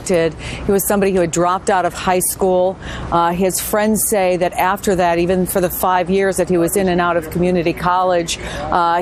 convicted. He was somebody who had dropped out of high school. His friends say that after that, even for the 5 years that he was in and out of community college,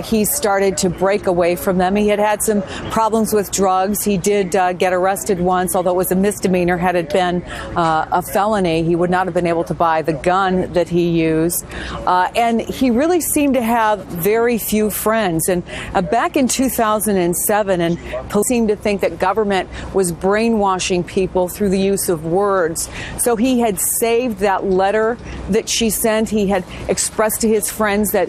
he started to break away from them. He had had some problems with drugs. He did get arrested once, although it was a misdemeanor. Had it been a felony, he would not have been able to buy the gun that he used. And he really seemed to have very few friends. And back in 2007, and police seemed to think that government was brainwashing people through the use of words. So he had saved that letter that she sent. He had expressed to his friends that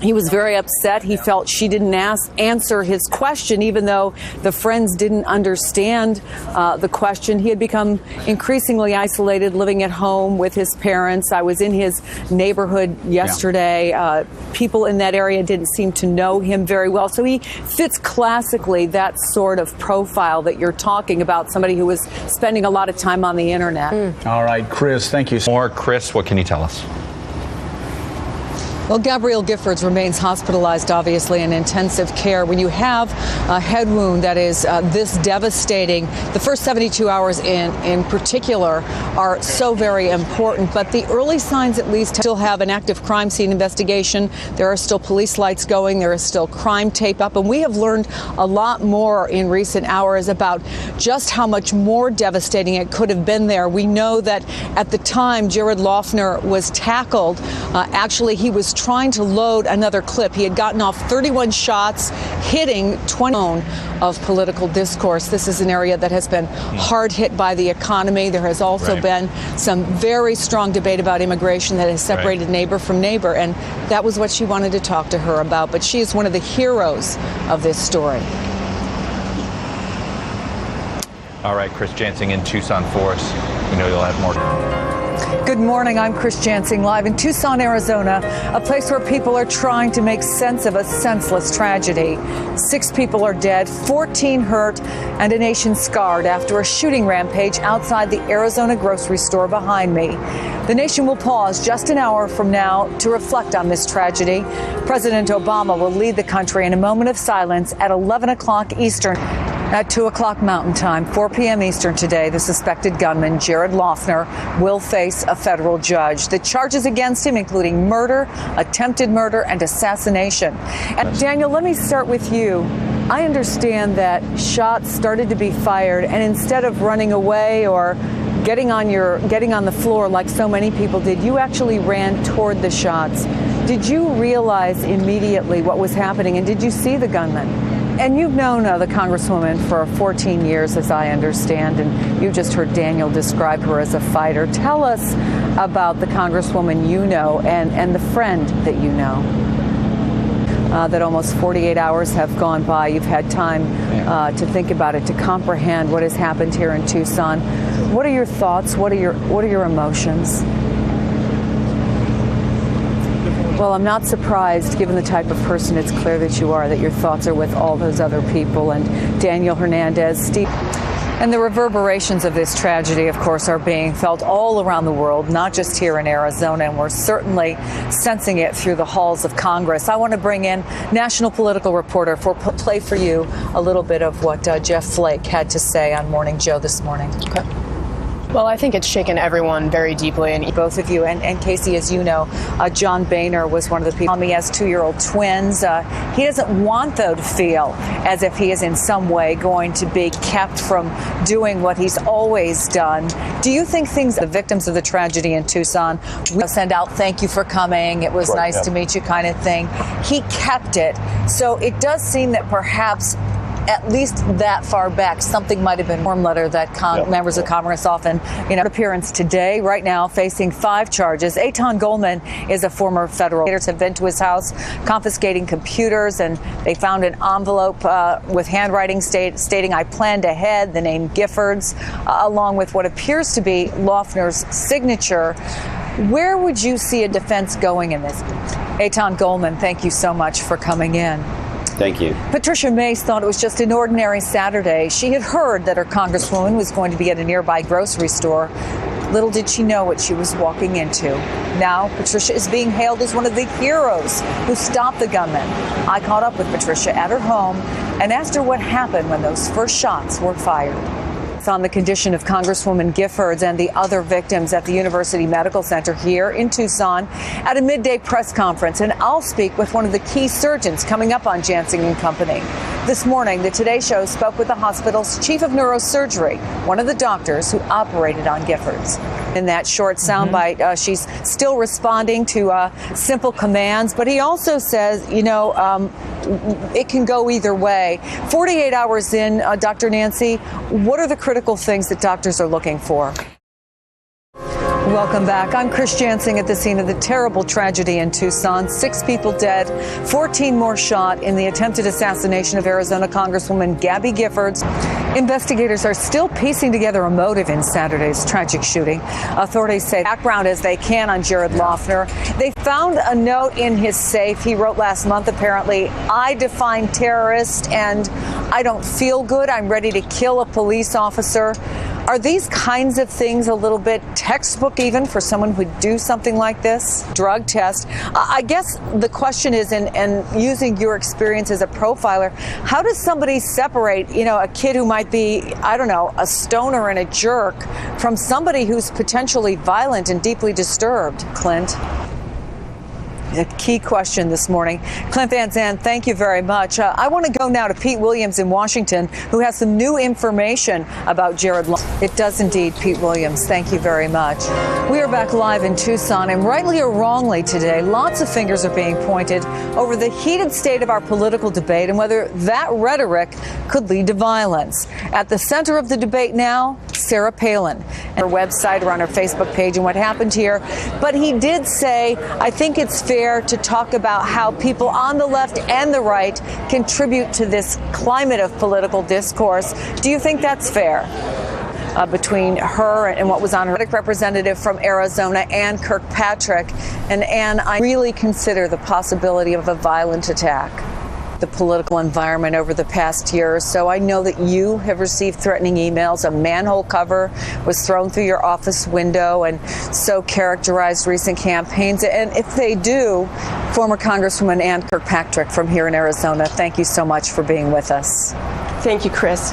he was very upset. He felt she didn't answer his question, even though the friends didn't understand the question. He had become increasingly isolated, living at home with his parents. I was in his neighborhood yesterday. People in that area didn't seem to know him very well. So he fits classically that sort of profile that you're talking about, somebody who was spending a lot of time on the internet. All right, Chris, thank you. More, Chris, what can you tell us? Well, Gabrielle Giffords remains hospitalized, obviously, in intensive care. When you have a head wound that is this devastating, the first 72 hours in particular are so very important. But the early signs, at least, still have an active crime scene investigation. There are still police lights going. There is still crime tape up. And we have learned a lot more in recent hours about just how much more devastating it could have been there. We know that at the time Jared Loughner was tackled, actually he was trying to load another clip. He had gotten off 31 shots, hitting 20 of political discourse. This is an area that has been hard hit by the economy. There has also been some very strong debate about immigration that has separated neighbor from neighbor, and that was what she wanted to talk to her about. But she is one of the heroes of this story. All right, Chris Jansing in Tucson for us. We know you'll have more. Good morning. I'm Chris Jansing, live in Tucson, Arizona, a place where people are trying to make sense of a senseless tragedy. 6 people are dead, 14 hurt, and a nation scarred after a shooting rampage outside the Arizona grocery store behind me. The nation will pause just an hour from now to reflect on this tragedy. President Obama will lead the country in a moment of silence at 11 o'clock Eastern. At 2 o'clock Mountain Time, 4 p.m. Eastern today, the suspected gunman, Jared Loughner, will face a federal judge. The charges against him, including murder, attempted murder, and assassination. And Daniel, let me start with you. I understand that shots started to be fired, and instead of running away or getting on the floor like so many people did, you actually ran toward the shots. Did you realize immediately what was happening, and did you see the gunman? And you've known the Congresswoman for 14 years, as I understand, and you just heard Daniel describe her as a fighter. Tell us about the Congresswoman you know and the friend that you know. That almost 48 hours have gone by. You've had time to think about it, to comprehend what has happened here in Tucson. What are your thoughts? What are your emotions? Well, I'm not surprised, given the type of person it's clear that you are, that your thoughts are with all those other people. And Daniel Hernandez, Steve. And the reverberations of this tragedy, of course, are being felt all around the world, not just here in Arizona, and we're certainly sensing it through the halls of Congress. I want to bring in national political reporter play for you a little bit of what Jeff Flake had to say on Morning Joe this morning. Okay. Well, I think it's shaken everyone very deeply. And both of you, and Casey, as you know, John Boehner was one of the people. He has 2-year-old twins. He doesn't want, though, to feel as if he is in some way going to be kept from doing what he's always done. Do you think the victims of the tragedy in Tucson, will send out thank you for coming, it was nice to meet you kind of thing? He kept it. So it does seem that perhaps at least that far back, something might have been form letter that members of Congress often, appearance today, right now, facing 5 charges. Eitan Goldman is a former federal. Have been to his house, confiscating computers, and they found an envelope with handwriting stating, "I planned ahead," the name Giffords, along with what appears to be Loughner's signature. Where would you see a defense going in this? Eitan Goldman, thank you so much for coming in. Thank you. Patricia Mace thought it was just an ordinary Saturday. She had heard that her congresswoman was going to be at a nearby grocery store. Little did she know what she was walking into. Now, Patricia is being hailed as one of the heroes who stopped the gunman. I caught up with Patricia at her home and asked her what happened when those first shots were fired. forth on the condition of Congresswoman Giffords and the other victims at the University Medical Center here in Tucson at a midday press conference. And I'll speak with one of the key surgeons coming up on Jansing and Company. This morning, the Today Show spoke with the hospital's chief of neurosurgery, one of the doctors who operated on Giffords. In that short soundbite, she's still responding to simple commands, but he also says, it can go either way. 48 hours in, Dr. Nancy, what are the critical things that doctors are looking for? Welcome back. I'm Chris Jansing at the scene of the terrible tragedy in Tucson. 6 people dead, 14 more shot in the attempted assassination of Arizona Congresswoman Gabby Giffords. Investigators are still piecing together a motive in Saturday's tragic shooting. Authorities say background as they can on Jared Loughner. They found a note in his safe. He wrote last month, apparently, "I define terrorist and I don't feel good. I'm ready to kill a police officer." Are these kinds of things a little bit textbook even for someone who would do something like this? Drug test. I guess the question is, and using your experience as a profiler, how does somebody separate, a kid who might be, a stoner and a jerk from somebody who's potentially violent and deeply disturbed? Clint? A key question this morning. Clint Van Zandt, thank you very much. I want to go now to Pete Williams in Washington, who has some new information about Jared Loughner. It does indeed, Pete Williams. Thank you very much. We are back live in Tucson, and rightly or wrongly today, lots of fingers are being pointed over the heated state of our political debate and whether that rhetoric could lead to violence. At the center of the debate now, Sarah Palin, and her website or on her Facebook page and what happened here. But he did say, I think it's fair to talk about how people on the left and the right contribute to this climate of political discourse. Do you think that's fair? Between her and what was on her representative from Arizona, Ann Kirkpatrick. And Ann, I really consider the possibility of a violent attack. The political environment over the past year or so. I know that you have received threatening emails. A manhole cover was thrown through your office window, and so characterized recent campaigns. And if they do, former Congresswoman Ann Kirkpatrick from here in Arizona, thank you so much for being with us. Thank you, Chris.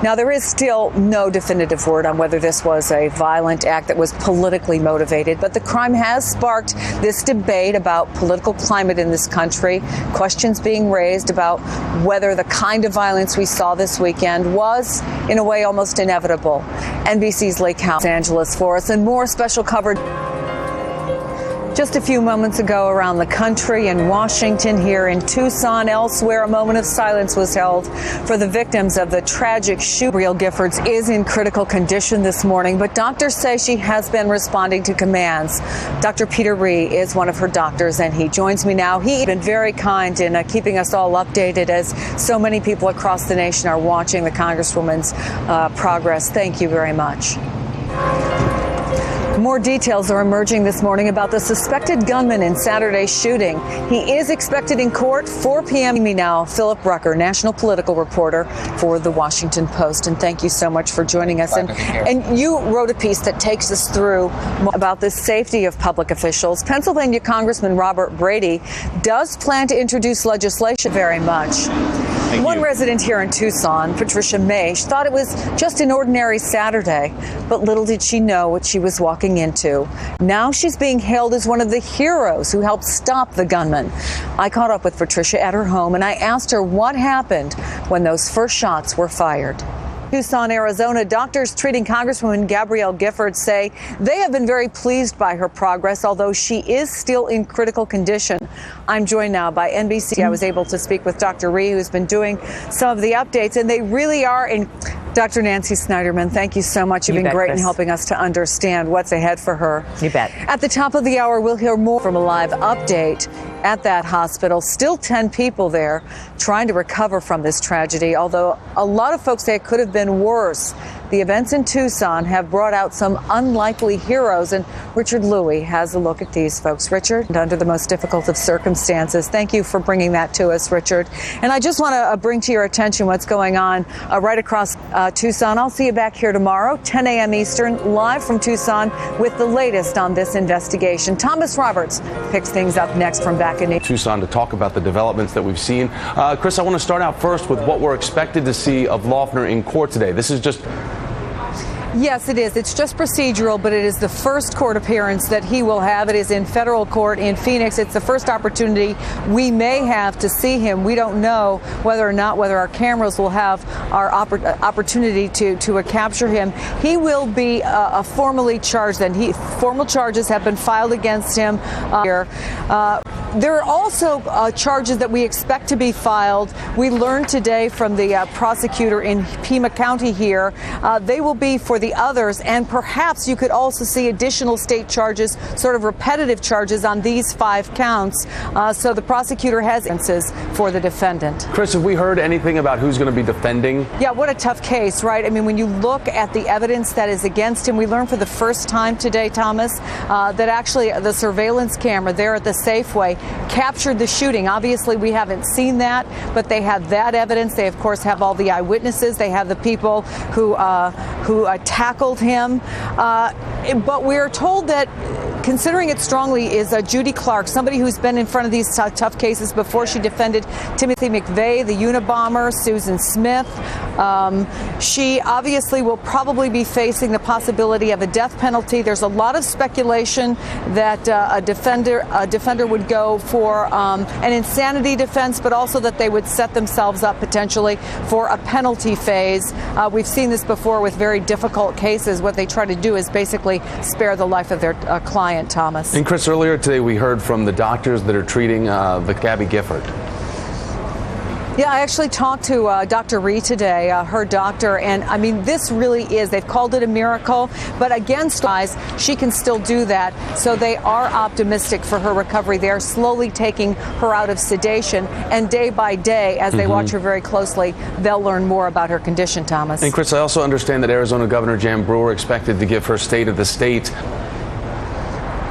Now, there is still no definitive word on whether this was a violent act that was politically motivated, but the crime has sparked this debate about political climate in this country, questions being raised about whether the kind of violence we saw this weekend was, in a way, almost inevitable. NBC's Lake Los Angeles for us, and more special coverage. Just a few moments ago around the country, in Washington, here in Tucson, elsewhere, a moment of silence was held for the victims of the tragic shooting. Gabrielle Giffords is in critical condition this morning, but doctors say she has been responding to commands. Dr. Peter Ree is one of her doctors, and he joins me now. He's been very kind in keeping us all updated as so many people across the nation are watching the Congresswoman's progress. Thank you very much. More details are emerging this morning about the suspected gunman in Saturday's shooting. He is expected in court 4 p.m. Me now, Philip Rucker, national political reporter for The Washington Post. And thank you so much for joining us. And you wrote a piece that takes us through about the safety of public officials. Pennsylvania Congressman Robert Brady does plan to introduce legislation very much. One resident here in Tucson, Patricia Maish, thought it was just an ordinary Saturday, but little did she know what she was walking into. Now she's being hailed as one of the heroes who helped stop the gunman. I caught up with Patricia at her home, and I asked her what happened when those first shots were fired. Tucson, Arizona, doctors treating Congresswoman Gabrielle Giffords say they have been very pleased by her progress, although she is still in critical condition. I'm joined now by NBC. I was able to speak with Dr. Ree, who's been doing some of the updates, and they really are in. Dr. Nancy Snyderman, thank you so much. You've been great in helping us to understand what's ahead for her. You bet. At the top of the hour, we'll hear more from a live update at that hospital. Still 10 people there trying to recover from this tragedy, although a lot of folks say it could have been worse. The events in Tucson have brought out some unlikely heroes, and Richard Louie has a look at these folks. Richard, under the most difficult of circumstances. Thank you for bringing that to us, Richard. And I just want to bring to your attention what's going on right across Tucson. I'll see you back here tomorrow, 10 a.m. Eastern, live from Tucson with the latest on this investigation. Thomas Roberts picks things up next from back in Tucson to talk about the developments that we've seen. Chris, I want to start out first with what we're expected to see of Loughner in court today. This is just Yes, it is. It's just procedural, but it is the first court appearance that he will have. It is in federal court in Phoenix. It's the first opportunity we may have to see him. We don't know whether our cameras will have our opportunity to capture him. He will be formally charged. Then formal charges have been filed against him here. There are also charges that we expect to be filed. We learned today from the prosecutor in Pima County here. They will be for the others, and perhaps you could also see additional state charges, sort of repetitive charges on these 5 counts. So the prosecutor has answers for the defendant. Chris, have we heard anything about who's going to be defending? Yeah, what a tough case, right? I mean, when you look at the evidence that is against him, we learned for the first time today, Thomas, that actually the surveillance camera there at the Safeway captured the shooting. Obviously, we haven't seen that, but they have that evidence. They, of course, have all the eyewitnesses. They have the people who tackled him. But we're told that, considering it strongly, is Judy Clark, somebody who's been in front of these tough cases before. She defended Timothy McVeigh, the Unabomber, Susan Smith. She obviously will probably be facing the possibility of a death penalty. There's a lot of speculation that a defender would go for an insanity defense, but also that they would set themselves up potentially for a penalty phase. We've seen this before with very difficult cases. What they try to do is basically spare the life of their client, Thomas. And Chris, earlier today we heard from the doctors that are treating the Gabby Gifford. Yeah, I actually talked to Dr. Ree today, her doctor, and I mean, this really is, they've called it a miracle, but against odds, she can still do that. So they are optimistic for her recovery. They are slowly taking her out of sedation, and day by day, as they watch her very closely, they'll learn more about her condition, Thomas. And Chris, I also understand that Arizona Governor Jan Brewer expected to give her State of the State.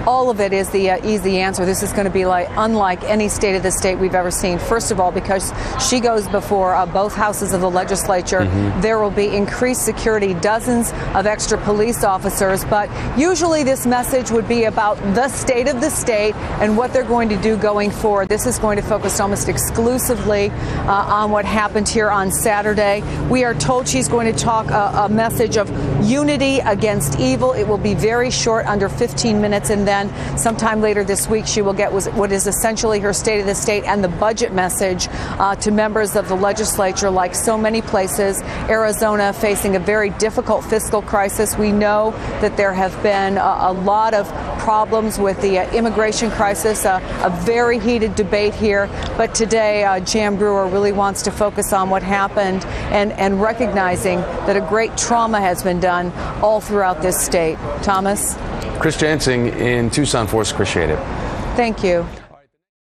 All of it is the easy answer. This is going to be unlike any State of the State we've ever seen. First of all, because she goes before both houses of the legislature, there will be increased security, dozens of extra police officers. But usually this message would be about the state of the state and what they're going to do going forward. This is going to focus almost exclusively on what happened here on Saturday. We are told she's going to talk a message of unity against evil. It will be very short, under 15 minutes, and then sometime later this week she will get what is essentially her State of the State and the budget message to members of the legislature. Like so many places, Arizona facing a very difficult fiscal crisis. We know that there have been a lot of problems with the immigration crisis, a very heated debate here. But today, Jan Brewer really wants to focus on what happened and recognizing that a great trauma has been done all throughout this state. Thomas? Chris Jansing in Tucson for us. Appreciate it. Thank you.